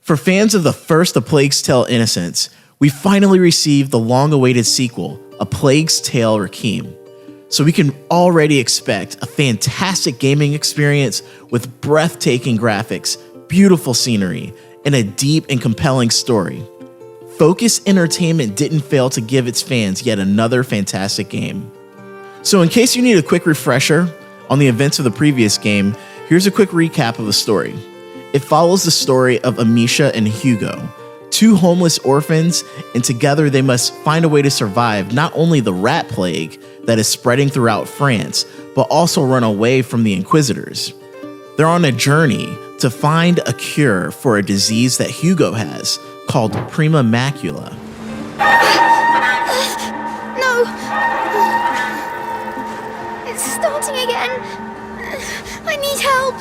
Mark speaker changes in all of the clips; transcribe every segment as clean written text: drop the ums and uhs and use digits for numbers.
Speaker 1: For fans of the first A Plague's Tale Innocence, we finally received the long-awaited sequel, A Plague's Tale Requiem. So we can already expect a fantastic gaming experience with breathtaking graphics, beautiful scenery, and a deep and compelling story. Focus Entertainment didn't fail to give its fans yet another fantastic game. So in case you need a quick refresher on the events of the previous game, here's a quick recap of the story. It follows the story of Amicia and Hugo, two homeless orphans, and together they must find a way to survive not only the rat plague that is spreading throughout France, but also run away from the Inquisitors. They're on a journey to find a cure for a disease that Hugo has called Prima Macula.
Speaker 2: No! It's starting again. I need help.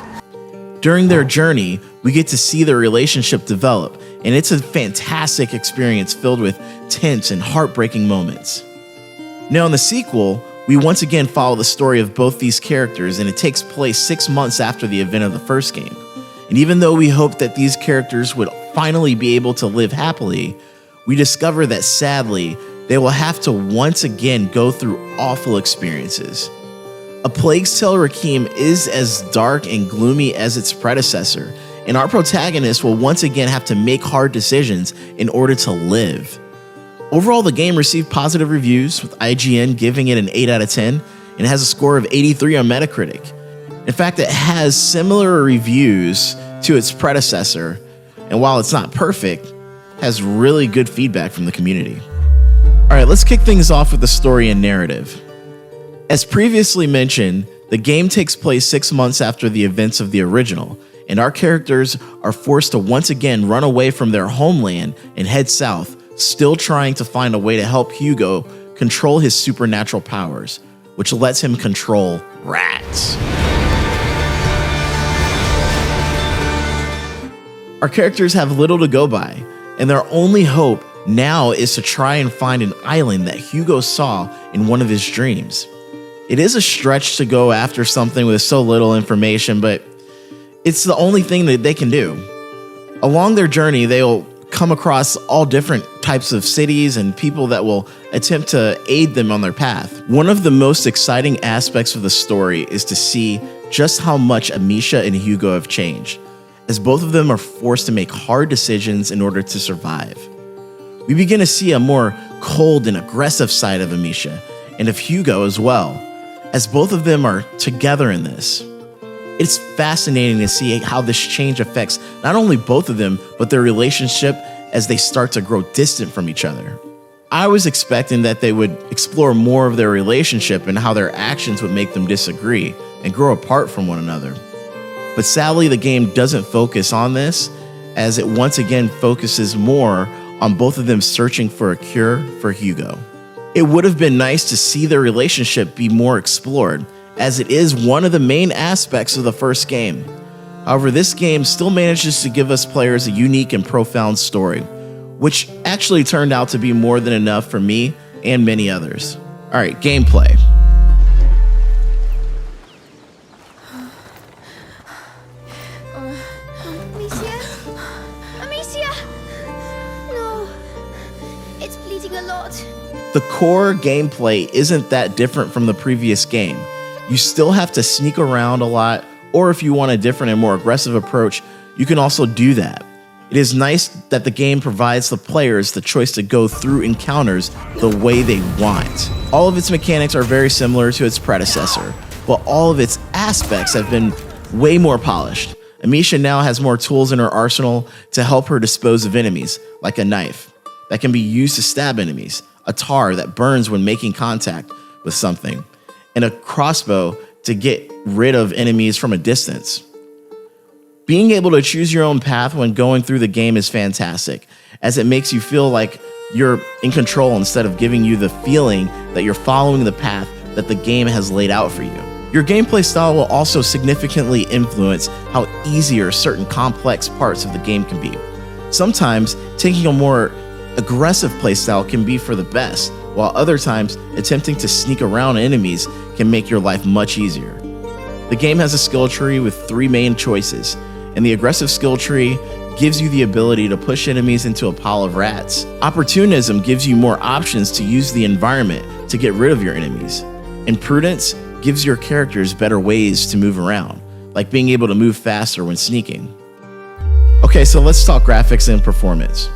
Speaker 1: During their journey, we get to see their relationship develop, and it's a fantastic experience filled with tense and heartbreaking moments. Now in the sequel, we once again follow the story of both these characters, and it takes place 6 months after the event of the first game. And even though we hoped that these characters would finally be able to live happily, we discover that sadly, they will have to once again go through awful experiences. A Plague's Tale Requiem is as dark and gloomy as its predecessor, and our protagonist will once again have to make hard decisions in order to live. Overall, the game received positive reviews, with IGN giving it an 8 out of 10, and has a score of 83 on Metacritic. In fact, it has similar reviews to its predecessor, and while it's not perfect, has really good feedback from the community. Alright, let's kick things off with the story and narrative. As previously mentioned, the game takes place 6 months after the events of the original, and our characters are forced to once again run away from their homeland and head south, still trying to find a way to help Hugo control his supernatural powers, which lets him control rats. Our characters have little to go by, and their only hope now is to try and find an island that Hugo saw in one of his dreams. It is a stretch to go after something with so little information, but it's the only thing that they can do. Along their journey, they'll come across all different types of cities and people that will attempt to aid them on their path. One of the most exciting aspects of the story is to see just how much Amicia and Hugo have changed, as both of them are forced to make hard decisions in order to survive. We begin to see a more cold and aggressive side of Amicia, and of Hugo as well, as both of them are together in this. It's fascinating to see how this change affects not only both of them, but their relationship as they start to grow distant from each other. I was expecting that they would explore more of their relationship and how their actions would make them disagree and grow apart from one another. But sadly, the game doesn't focus on this, as it once again focuses more on both of them searching for a cure for Hugo. It would have been nice to see their relationship be more explored, as it is one of the main aspects of the first game. However, this game still manages to give us players a unique and profound story, which actually turned out to be more than enough for me and many others. Alright, gameplay.
Speaker 2: Amicia? No. It's bleeding a lot.
Speaker 1: The core gameplay isn't that different from the previous game. You still have to sneak around a lot, or if you want a different and more aggressive approach, you can also do that. It is nice that the game provides the players the choice to go through encounters the way they want. All of its mechanics are very similar to its predecessor, but all of its aspects have been way more polished. Amicia now has more tools in her arsenal to help her dispose of enemies, like a knife that can be used to stab enemies, a tar that burns when making contact with something, and a crossbow to get rid of enemies from a distance. Being able to choose your own path when going through the game is fantastic, as it makes you feel like you're in control instead of giving you the feeling that you're following the path that the game has laid out for you. Your gameplay style will also significantly influence how easier certain complex parts of the game can be. Sometimes taking a more aggressive playstyle can be for the best, while other times attempting to sneak around enemies can make your life much easier. The game has a skill tree with 3 main choices. In the aggressive skill tree, gives you the ability to push enemies into a pile of rats. Opportunism gives you more options to use the environment to get rid of your enemies. And prudence gives your characters better ways to move around, like being able to move faster when sneaking. Okay, so let's talk graphics and performance.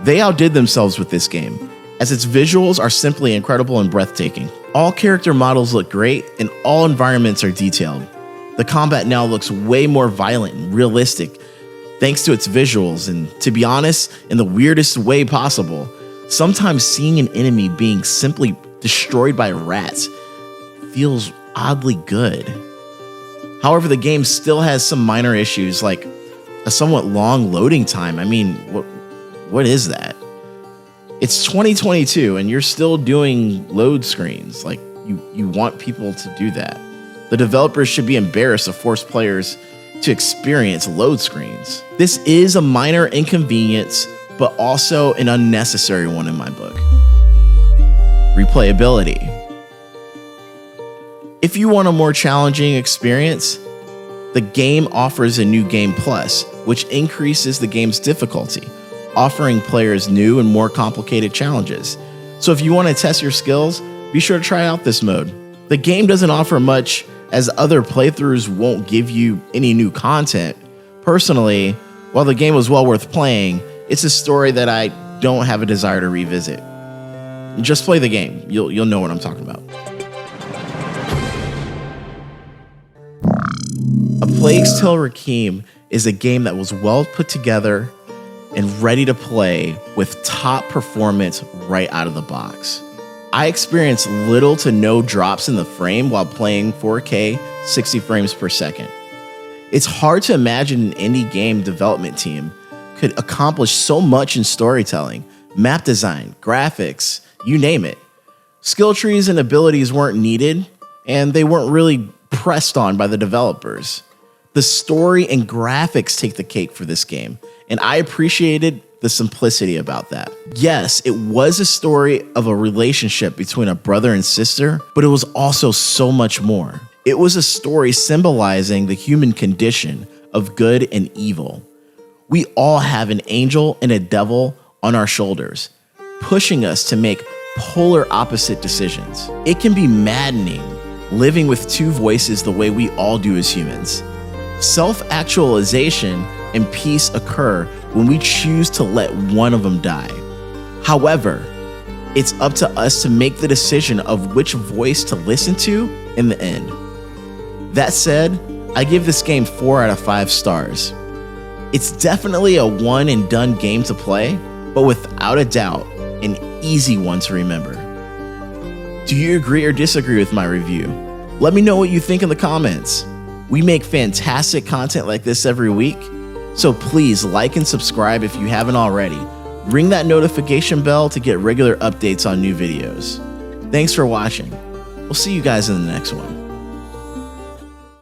Speaker 1: They outdid themselves with this game, as its visuals are simply incredible and breathtaking. All character models look great, and all environments are detailed. The combat now looks way more violent and realistic, thanks to its visuals, and to be honest, in the weirdest way possible. Sometimes seeing an enemy being simply destroyed by rats feels oddly good. However, the game still has some minor issues, like a somewhat long loading time. I mean, what is that? It's 2022 and you're still doing load screens. Like, you want people to do that. The developers should be embarrassed to force players to experience load screens. This is a minor inconvenience, but also an unnecessary one in my book. Replayability. If you want a more challenging experience, the game offers a new game plus, which increases the game's difficulty, offering players new and more complicated challenges. So if you want to test your skills, be sure to try out this mode. The game doesn't offer much, as other playthroughs won't give you any new content. Personally, while the game was well worth playing, it's a story that I don't have a desire to revisit. Just play the game. You'll know what I'm talking about. A Plague's Tale Requiem is a game that was well put together and ready to play with top performance right out of the box. I experienced little to no drops in the frame while playing 4K 60 frames per second. It's hard to imagine an indie game development team could accomplish so much in storytelling, map design, graphics, you name it. Skill trees and abilities weren't needed, and they weren't really pressed on by the developers. The story and graphics take the cake for this game, and I appreciated the simplicity about that. Yes, it was a story of a relationship between a brother and sister, but it was also so much more. It was a story symbolizing the human condition of good and evil. We all have an angel and a devil on our shoulders, pushing us to make polar opposite decisions. It can be maddening living with two voices the way we all do as humans. Self-actualization and peace occur when we choose to let one of them die. However, it's up to us to make the decision of which voice to listen to in the end. That said, I give this game 4 out of 5 stars. It's definitely a one and done game to play, but without a doubt, an easy one to remember. Do you agree or disagree with my review? Let me know what you think in the comments. We make fantastic content like this every week, so please like and subscribe if you haven't already. Ring that notification bell to get regular updates on new videos. Thanks for watching. We'll see you guys in the next one.